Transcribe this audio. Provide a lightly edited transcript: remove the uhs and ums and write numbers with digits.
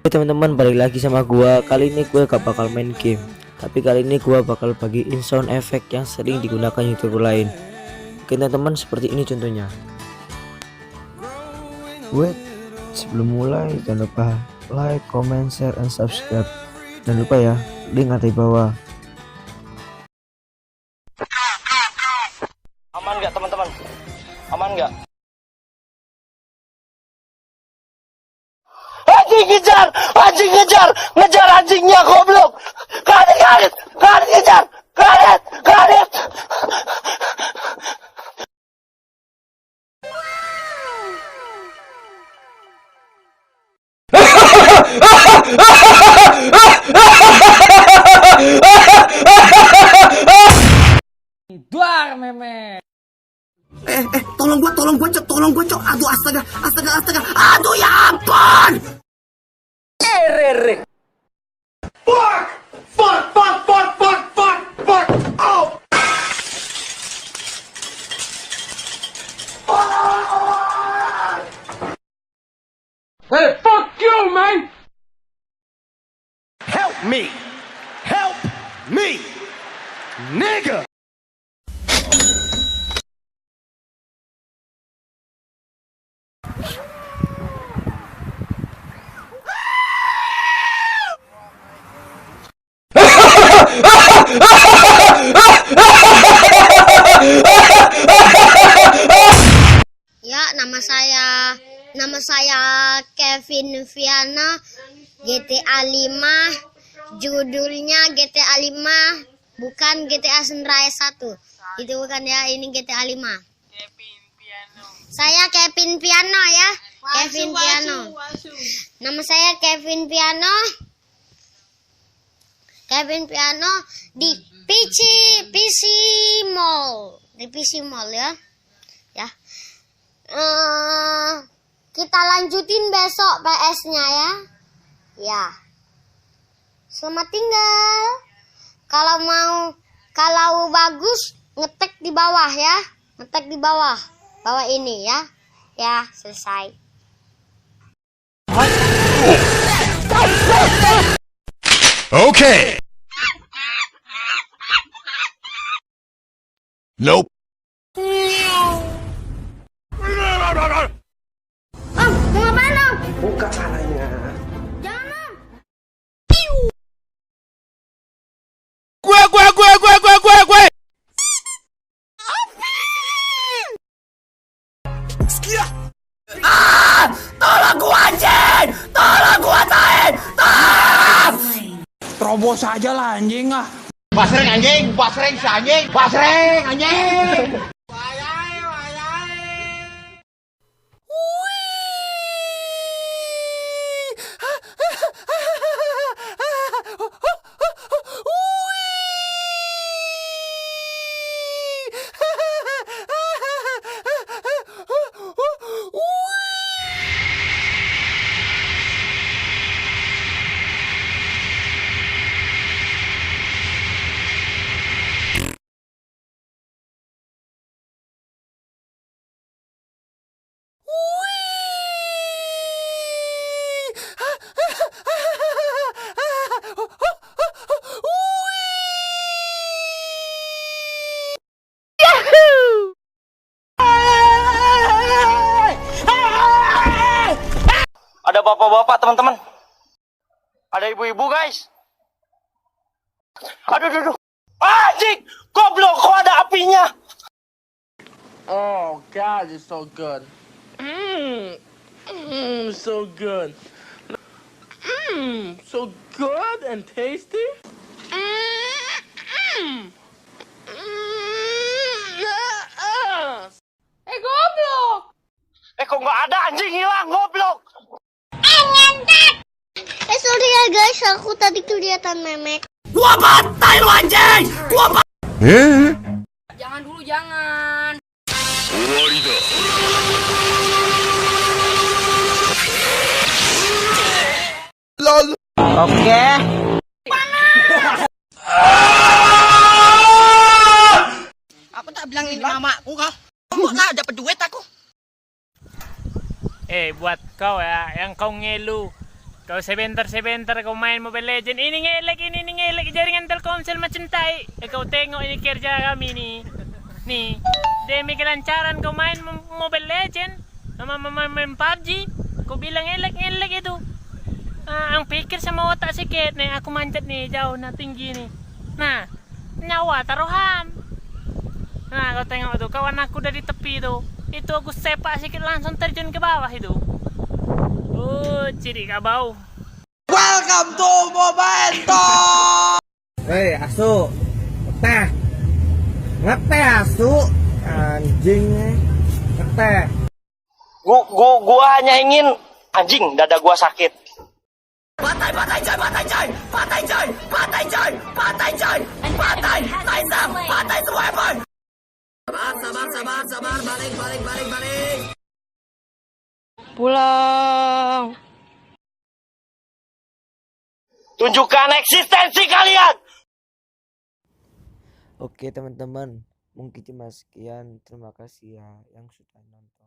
Teman-teman, balik lagi sama gua. Kali ini gue gak bakal main game, tapi kali ini gua bakal bagiin sound effect yang sering digunakan YouTuber lain. Oke teman-teman, seperti ini contohnya. Wait, sebelum mulai jangan lupa like, comment, share, and subscribe. Jangan lupa ya, link ada di bawah. Aman nggak teman-teman? Aman nggak? Anjing ngejar! Anjing ngejar! Ngejar anjingnya goblok! Karet! Ngejar! Karet! Duar meme. Tolong gua, Cok. Aduh, astaga. Aduh, ya ampun. Fuck. Oh. Hey, fuck you, man. Help me, nigga! Ya, nama saya Kevin Viana, GTA 5, judulnya GTA 5, bukan GTA Sunrise 1. Itu bukan ya, ini GTA 5. Saya Kevin Piano ya, Kevin Piano. Nama saya Kevin Piano. Kevin Piano di PC Mall. Di PC Mall ya. Ya. Kita lanjutin besok PS-nya ya. Ya. Selamat tinggal. Kalau bagus ngetek di bawah ya. Ngetek di bawah. Bawah ini ya. Ya, selesai. Okay. Nope. Mau ngapain Om? Buka caranya. Jangan Om. Gue. Tolong gua anjing. Tolong gua tahin. Terobos aja lah anjing ah. Basreng anjing. Ada bapak-bapak teman-teman. Ada ibu-ibu guys. Aduh. Anjing! Goblok, kok ada apinya? Oh God, it's so good. So good. So good and tasty. Goblok. Kok nggak ada, anjing hilang, goblok. Sorry ya guys, aku tadi kelihatan memek. Gua bantai lu anjing. Jangan dulu, jangan. Lol. Oke. Aku tak bilangin mamaku kau. Kamu tak dapat duit aku. Buat kau ya, yang kau ngeluh Kau sebentar kau main Mobile Legend. Ini ngelek jaringan Telkomsel macam tai. Kau tengok ini kerja kami nih. Nih, demi kelancaran kau main Mobile Legend sama main PUBG. Kau bilang ngelek itu. Ang pikir sama otak sikit nih. Aku manjat nih jauh, nah tinggi nih. Nah, nyawa taruhan. Nah, kau tengok tuh kawan aku dari tepi tuh. Itu aku sepak sikit langsung terjun ke bawah itu. Ciri kabau. Welcome to Momento. Hei asu, ngeteh, asu, anjing, ngeteh. Gua hanya ingin anjing dada gua sakit. Patay coy. Patay semua boy. Sabar. Balik. Pulang. Tunjukkan eksistensi kalian. Oke teman-teman, mungkin cuma sekian. Terima kasih ya yang sudah nonton.